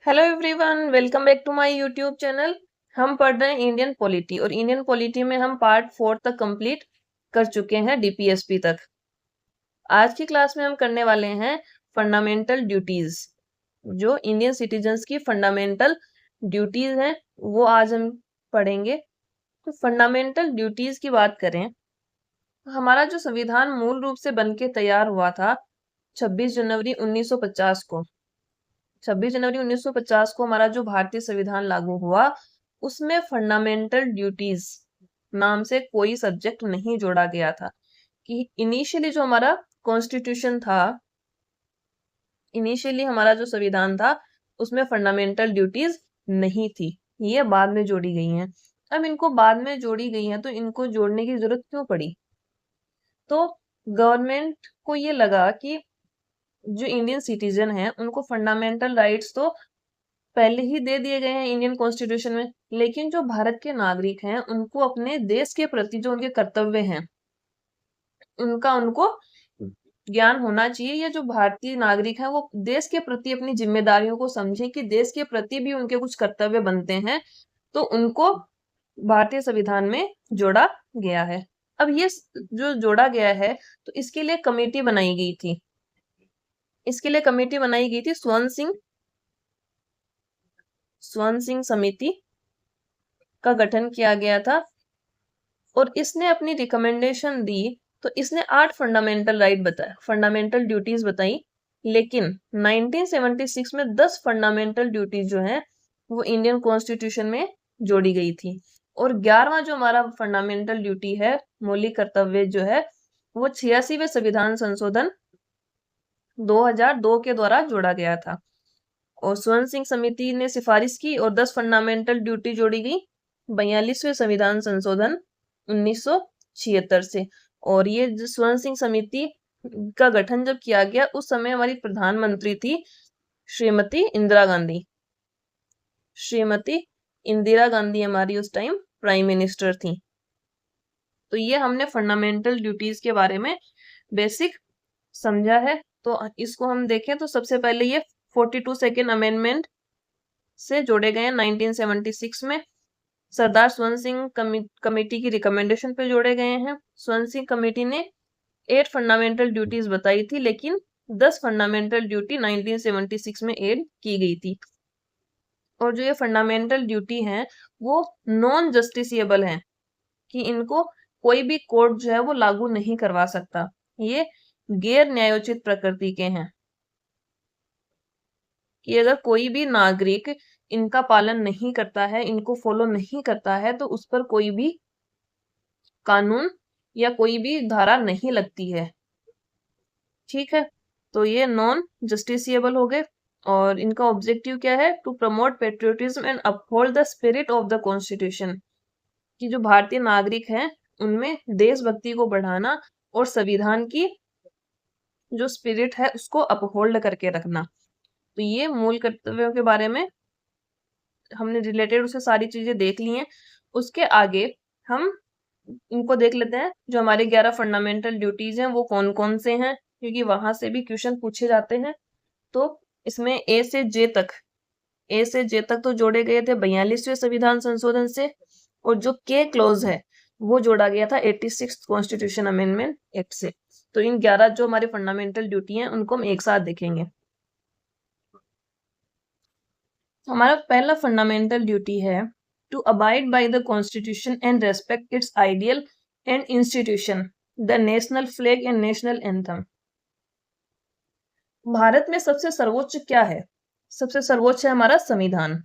Hello everyone, welcome back to my YouTube channel. हम पढ़ रहे हैं इंडियन पॉलिटी और इंडियन पॉलिटी में हम पार्ट 4 तक कंप्लीट कर चुके हैं, डीपीएसपी तक। आज की क्लास में हम करने वाले हैं फंडामेंटल ड्यूटीज। जो इंडियन सिटीजन्स की फंडामेंटल ड्यूटीज हैं वो आज हम पढ़ेंगे। तो फंडामेंटल ड्यूटीज की बात करें, हमारा जो संविधान मूल रूप से बन के तैयार हुआ था 26 जनवरी 1950 को। 26 जनवरी 1950 को हमारा जो भारतीय संविधान लागू हुआ, उसमें फंडामेंटल ड्यूटीज नाम से कोई सब्जेक्ट नहीं जोड़ा गया था। कि इनिशियली जो हमारा कॉन्स्टिट्यूशन था, इनिशियली हमारा जो संविधान था, उसमें फंडामेंटल ड्यूटीज नहीं थी। ये बाद में जोड़ी गई हैं। अब इनको बाद में जोड़ी गई हैं तो इनको जोड़ने की जरूरत क्यों पड़ी? तो गवर्नमेंट को ये लगा कि जो इंडियन सिटीजन हैं उनको फंडामेंटल राइट्स तो पहले ही दे दिए गए हैं इंडियन कॉन्स्टिट्यूशन में, लेकिन जो भारत के नागरिक हैं उनको अपने देश के प्रति जो उनके कर्तव्य हैं उनका उनको ज्ञान होना चाहिए। या जो भारतीय नागरिक हैं वो देश के प्रति अपनी जिम्मेदारियों को समझें कि देश के प्रति भी उनके कुछ कर्तव्य बनते हैं, तो उनको भारतीय संविधान में जोड़ा गया है। अब ये जो जोड़ा गया है तो इसके लिए कमेटी बनाई गई थी। इसके लिए कमेटी बनाई गई थी स्वर्ण सिंह समिति का गठन किया गया था और इसने अपनी रिकमेंडेशन दी। तो इसने 8 फंडामेंटल राइट बताए, फंडामेंटल ड्यूटीज बताई, लेकिन 1976 में 10 फंडामेंटल ड्यूटीज जो हैं वो इंडियन कॉन्स्टिट्यूशन में जोड़ी गई थी। और 11वां जो हमारा फंडामेंटल ड्यूटी है, मौलिक कर्तव्य जो है, वो 86वें संविधान संशोधन 2002 के द्वारा जोड़ा गया था। और स्वर्ण सिंह समिति ने सिफारिश की और 10 फंडामेंटल ड्यूटी जोड़ी गई 42वें संविधान संशोधन 1976 से। और ये जो स्वर्ण सिंह समिति का गठन जब किया गया, उस समय हमारी प्रधानमंत्री थी श्रीमती इंदिरा गांधी। श्रीमती इंदिरा गांधी हमारी उस टाइम प्राइम मिनिस्टर थी। तो ये हमने फंडामेंटल ड्यूटीज के बारे में बेसिक समझा है। तो इसको हम देखें तो सबसे पहले ये 42 सेकेंड अमेंडमेंट से जोड़े गए हैं 1976 में। सरदार स्वर्ण सिंह कमेटी की रिकमेंडेशन पे जोड़े गए हैं। स्वर्ण सिंह कमेटी ने 8 फंडामेंटल ड्यूटीज बताई थी, लेकिन 10 फंडामेंटल ड्यूटी 1976 में ऐड की गई थी। और जो ये फंडामेंटल ड्यूटी हैं वो नॉन जस्टिसिएबल हैं, कि इनको कोई भी कोर्ट जो है वो लागू नहीं करवा सकता। ये गैर न्यायोचित प्रकृति के हैं, कि अगर कोई भी नागरिक इनका पालन नहीं करता है, इनको फॉलो नहीं करता है, तो उस पर कोई भी कानून या कोई भी धारा नहीं लगती है। ठीक है, तो ये नॉन जस्टिसिएबल हो गए। और इनका ऑब्जेक्टिव क्या है? To promote patriotism and uphold the spirit of the constitution, कि जो भारतीय नागरिक हैं उनमें देशभक्ति को बढ़ाना और संविधान की जो स्पिरिट है उसको अपहोल्ड करके रखना। तो ये मूल कर्तव्यों के बारे में हमने रिलेटेड उससे सारी चीजें देख ली हैं। उसके आगे हम इनको देख लेते हैं, जो हमारे 11 फंडामेंटल ड्यूटीज हैं वो कौन कौन से हैं, क्योंकि वहां से भी क्वेश्चन पूछे जाते हैं। तो इसमें ए से जे तक तो जोड़े गए थे 42वें संविधान संशोधन से, और जो के क्लोज है वो जोड़ा गया था 86 कॉन्स्टिट्यूशन अमेंडमेंट एक्ट से। तो इन 11 जो हमारी फंडामेंटल ड्यूटी हैं उनको हम एक साथ देखेंगे। हमारा पहला फंडामेंटल ड्यूटी है to abide by the constitution and respect its ideal and institution, the national flag and national anthem. Bharat में सबसे सर्वोच्च क्या है? सबसे सर्वोच्च है हमारा संविधान।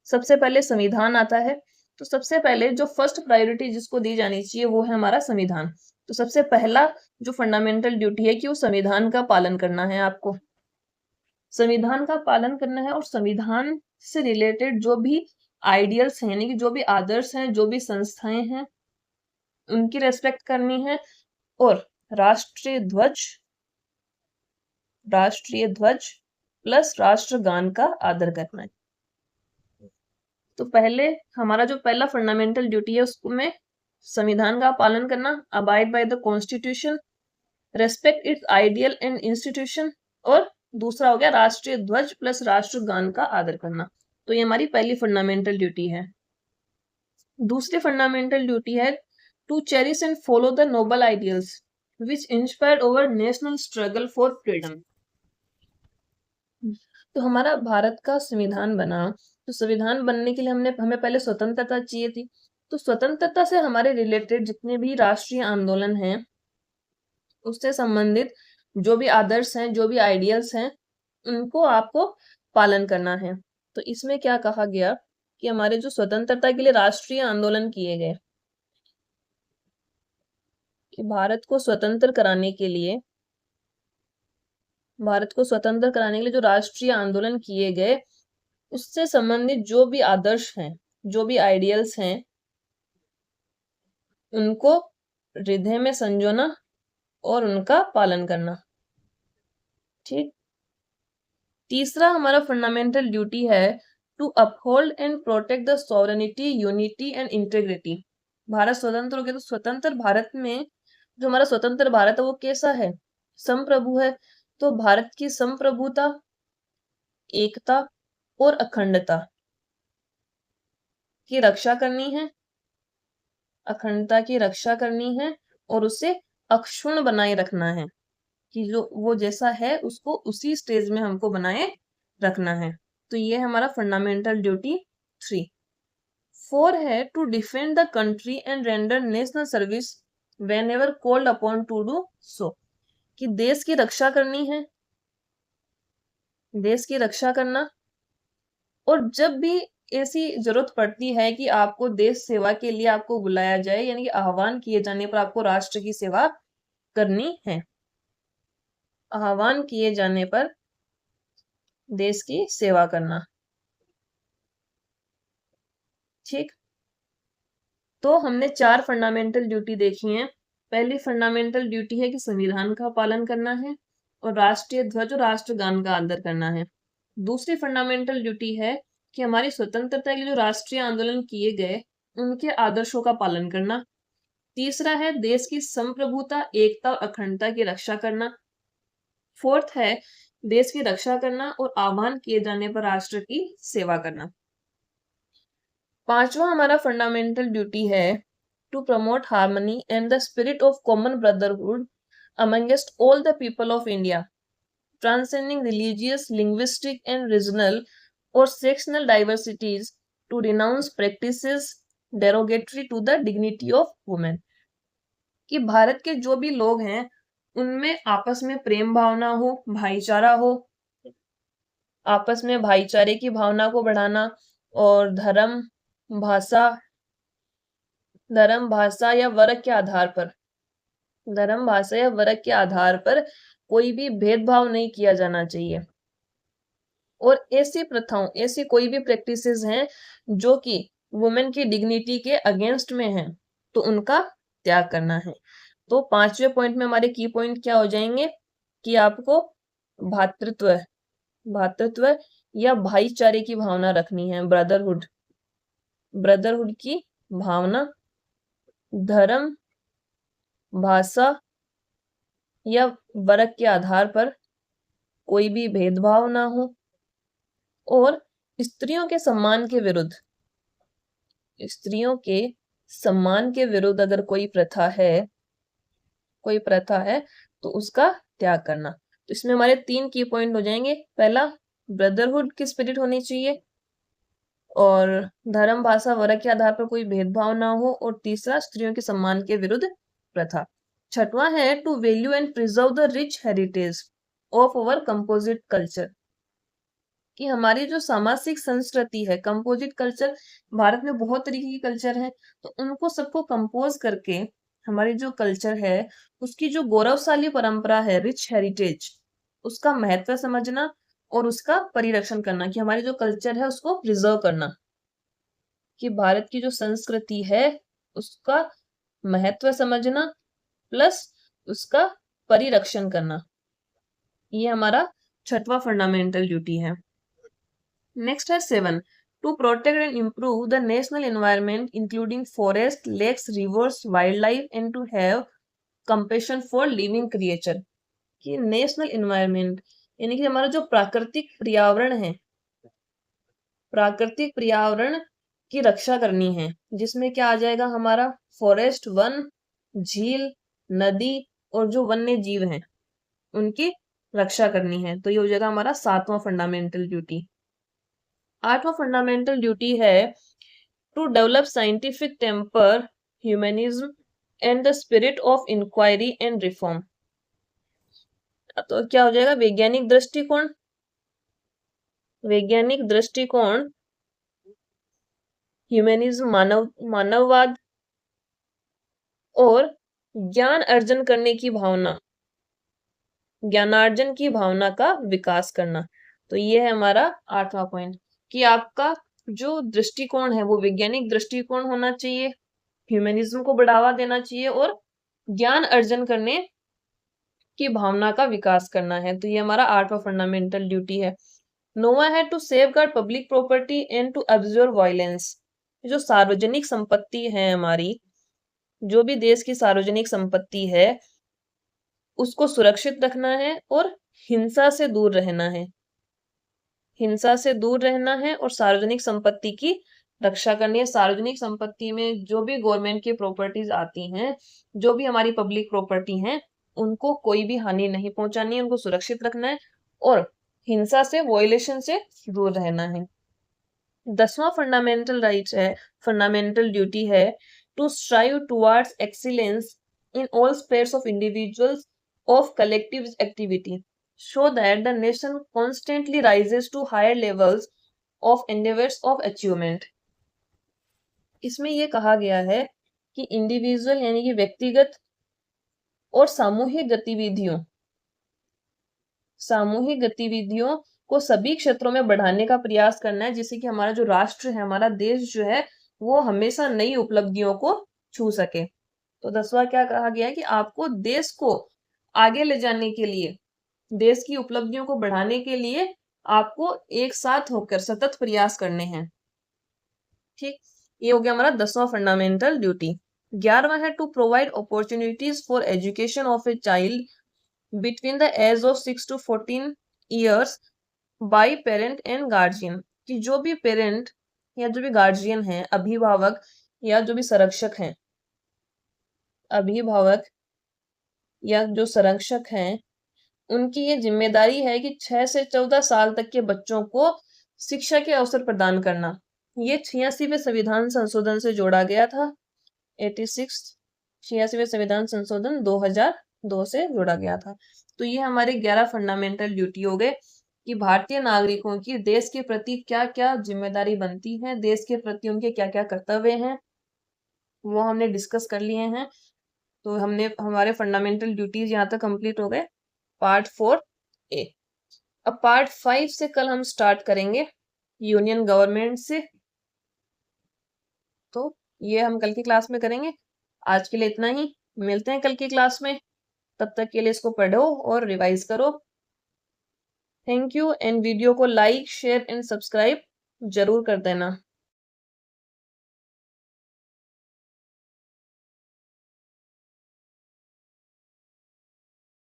सबसे पहले संविधान आता है, तो सबसे पहले जो फर्स्ट प्रायोरिटी जिसको दी जानी चाहिए वो है हमारा संविधान। तो सबसे पहला जो फंडामेंटल ड्यूटी है कि वो संविधान का पालन करना है। आपको संविधान का पालन करना है और संविधान से रिलेटेड जो भी आइडियल्स हैं, यानी कि जो भी आदर्श हैं, जो भी संस्थाएं हैं, उनकी रेस्पेक्ट करनी है। और राष्ट्रीय ध्वज प्लस राष्ट्रगान का आदर करना है। तो पहले हमारा जो पहला फंडामेंटल ड्यूटी है उसमें संविधान का पालन करना, abide by the constitution, respect its ideal and institution, और दूसरा हो गया राष्ट्रीय ध्वज प्लस राष्ट्रगान का आदर करना। तो ये हमारी पहली फंडामेंटल ड्यूटी है। दूसरी फंडामेंटल ड्यूटी है to cherish and follow the noble ideals which inspired over national struggle for freedom. तो हमारा भारत का संविधान बना, तो संविधान बनने के लिए हमें पहले स्वतंत्रता चाहिए थी। तो स्वतंत्रता से हमारे रिलेटेड जितने भी राष्ट्रीय आंदोलन हैं, उससे संबंधित जो भी आदर्श हैं, जो भी आइडियल्स हैं, उनको आपको पालन करना है। तो इसमें क्या कहा गया कि हमारे जो स्वतंत्रता के लिए राष्ट्रीय आंदोलन किए गए, कि भारत को स्वतंत्र कराने के लिए जो राष्ट्रीय आंदोलन किए गए, उससे संबंधित जो भी आदर्श हैं, जो भी आइडियल्स हैं, उनको हृदय में संजोना और उनका पालन करना। ठीक। तीसरा हमारा फंडामेंटल ड्यूटी है to uphold and protect the sovereignty, unity and integrity. Bharat स्वतंत्र हो गया, तो स्वतंत्र भारत में जो हमारा स्वतंत्र भारत है वो कैसा है? संप्रभु है। तो भारत की संप्रभुता, एकता और अखंडता की रक्षा करनी है, अखंडता की रक्षा करनी है और उसे अक्षुण्ण बनाए रखना है, कि जो वो जैसा है उसको उसी स्टेज में हमको बनाए रखना है। तो ये हमारा फंडामेंटल ड्यूटी 3। 4 है to defend the country and render national service whenever called upon to do so, कि देश की रक्षा करनी है, देश की रक्षा करना, और जब भी ऐसी जरूरत पड़ती है कि आपको देश सेवा के लिए आपको बुलाया जाए, यानी कि आह्वान किए जाने पर आपको राष्ट्र की सेवा करनी है, आह्वान किए जाने पर देश की सेवा करना। ठीक। तो हमने 4 फंडामेंटल ड्यूटी देखी हैं। पहली फंडामेंटल ड्यूटी है कि संविधान का पालन करना है और राष्ट्रीय ध्वज और राष्ट्रगान का आदर करना है। दूसरी फंडामेंटल ड्यूटी है कि हमारी स्वतंत्रता के लिए जो राष्ट्रीय आंदोलन किए गए, उनके आदर्शों का पालन करना। तीसरा है देश की संप्रभुता, एकता और अखंडता की रक्षा करना। 4th है देश की रक्षा करना और आह्वान किए जाने पर राष्ट्र की सेवा करना। 5वां हमारा फंडामेंटल ड्यूटी है to promote harmony and the spirit of common brotherhood amongst all the people of India, transcending religious, linguistic and regional और sectional diversities to renounce practices derogatory to the dignity of women. कि भारत के जो भी लोग हैं उनमें आपस में प्रेम भावना हो, भाईचारा हो, आपस में भाईचारे की भावना को बढ़ाना, और धर्म, भाषा या वर्ग के आधार पर कोई भी भेदभाव नहीं किया जाना चाहिए। और ऐसी प्रथाओं, ऐसी कोई भी प्रैक्टिसेस हैं जो कि वुमेन की डिग्निटी के अगेंस्ट में हैं, तो उनका त्याग करना है। तो 5वें पॉइंट में हमारे की पॉइंट क्या हो जाएंगे कि आपको भातृत्व या भाईचारे की भावना रखनी है, ब्रदरहुड की भावना, धर्म, भाषा या वर्ग के आधार पर कोई भी भेदभाव ना हो, और स्त्रियों के सम्मान के विरुद्ध अगर कोई प्रथा है तो उसका त्याग करना। तो इसमें हमारे 3 की पॉइंट हो जाएंगे। पहला, ब्रदरहुड की स्पिरिट होनी चाहिए, और धर्म, भाषा, वर्ग के आधार पर कोई भेदभाव ना हो, और तीसरा, स्त्रियों के सम्मान के विरुद्ध प्रथा। 6वां है to value and preserve the rich heritage of our composite culture, कि हमारी जो सामाजिक संस्कृति है, कंपोजिट कल्चर, भारत में बहुत तरीके की कल्चर है, तो उनको सबको कंपोज करके हमारी जो कल्चर है उसकी जो गौरवशाली परंपरा है, रिच हेरिटेज, उसका महत्व समझना और उसका परिरक्षण करना, कि हमारी जो कल्चर है उसको प्रिजर्व करना, कि भारत की जो संस्कृति है उसका महत्व समझना प्लस उसका परिरक्षण करना। ये हमारा 6वां फंडामेंटल ड्यूटी है। नेक्स्ट है 7, to protect and improve the national environment including forest, lakes, rivers, wildlife and to have compassion for living creature, कि नेशनल एनवायरनमेंट यानी कि हमारा जो प्राकृतिक पर्यावरण है, प्राकृतिक पर्यावरण की रक्षा करनी है, जिसमें क्या आ जाएगा हमारा फॉरेस्ट, वन, झील, नदी और जो वन्य जीव हैं उनकी रक्षा करनी है। तो ये हो जाएगा हमारा 7वां फंडामेंटल ड्यूटी। 8वां फंडामेंटल ड्यूटी है to develop scientific temper, humanism and the spirit of inquiry and reform. तो क्या हो जाएगा वैज्ञानिक दृष्टिकोण, वैज्ञानिक दृष्टिकोण, ह्यूमनिज्म मानववाद और ज्ञान अर्जन करने की भावना, ज्ञानार्जन की भावना का विकास करना। तो ये है हमारा 8वां पॉइंट कि आपका जो दृष्टिकोण है वो वैज्ञानिक दृष्टिकोण होना चाहिए, ह्यूमनिज्म को बढ़ावा देना चाहिए और ज्ञान अर्जन करने की भावना का विकास करना है। तो ये हमारा 8वां फंडामेंटल ड्यूटी है। 9वां है to safeguard public property and to observe violence. जो सार्वजनिक संपत्ति है हमारी, जो भी देश की सार्वजनिक संपत्ति है उसको सुरक्षित रखना है और हिंसा से दूर रहना है, हिंसा से दूर रहना है और सार्वजनिक संपत्ति की रक्षा करनी है। सार्वजनिक संपत्ति में जो भी गवर्नमेंट की प्रॉपर्टीज आती हैं, जो भी हमारी पब्लिक प्रॉपर्टी हैं, उनको कोई भी हानि नहीं पहुंचानी है, उनको सुरक्षित रखना है और हिंसा से, वॉयलेशन से दूर रहना है। 10वां फंडामेंटल राइट है, फंडामेंटल ड्यूटी है to strive towards excellence in all spheres of individuals of collective activity so that the nation constantly rises to higher levels of endeavors of achievement। इसमें यह कहा गया है कि इंडिविजुअल यानी कि व्यक्तिगत और सामूहिक गतिविधियों को सभी क्षेत्रों में बढ़ाने का प्रयास करना है, जिससे कि हमारा जो राष्ट्र है, हमारा देश जो है वो हमेशा नई उपलब्धियों को छू सके। तो 10वां क्या कहा गया है कि आपको देश को आगे ले जाने के लिए, देश की उपलब्धियों को बढ़ाने के लिए आपको एक साथ होकर सतत प्रयास करने हैं। ठीक, ये हो गया हमारा 10वां फंडामेंटल ड्यूटी। 11वां है to provide opportunities for education of a child between the age of 6 to 14 years by parent and guardian. कि जो भी पेरेंट या जो भी गार्जियन है, अभिभावक या जो भी संरक्षक हैं, अभिभावक या जो संरक्षक हैं, उनकी ये जिम्मेदारी है कि 6 से 14 साल तक के बच्चों को शिक्षा के अवसर प्रदान करना। ये 86वें संविधान संशोधन से जोड़ा गया था। 86वें संविधान संशोधन 2002 से जोड़ा गया था। तो ये हमारे 11 फंडामेंटल ड्यूटी हो गए कि भारतीय नागरिकों की देश के प्रति क्या क्या जिम्मेदारी बनती है, देश के प्रति उनके क्या क्या कर्तव्य हैं, वो हमने डिस्कस कर लिए हैं। तो हमने हमारे फंडामेंटल ड्यूटीज यहाँ तक कंप्लीट हो गए, पार्ट 4A। अब पार्ट 5 से कल हम स्टार्ट करेंगे यूनियन गवर्नमेंट से। तो ये हम कल की क्लास में करेंगे। आज के लिए इतना ही, मिलते हैं कल की क्लास में। तब तक के लिए इसको पढ़ो और रिवाइज करो। थैंक यू एंड वीडियो को लाइक, शेयर एंड सब्सक्राइब जरूर कर देना।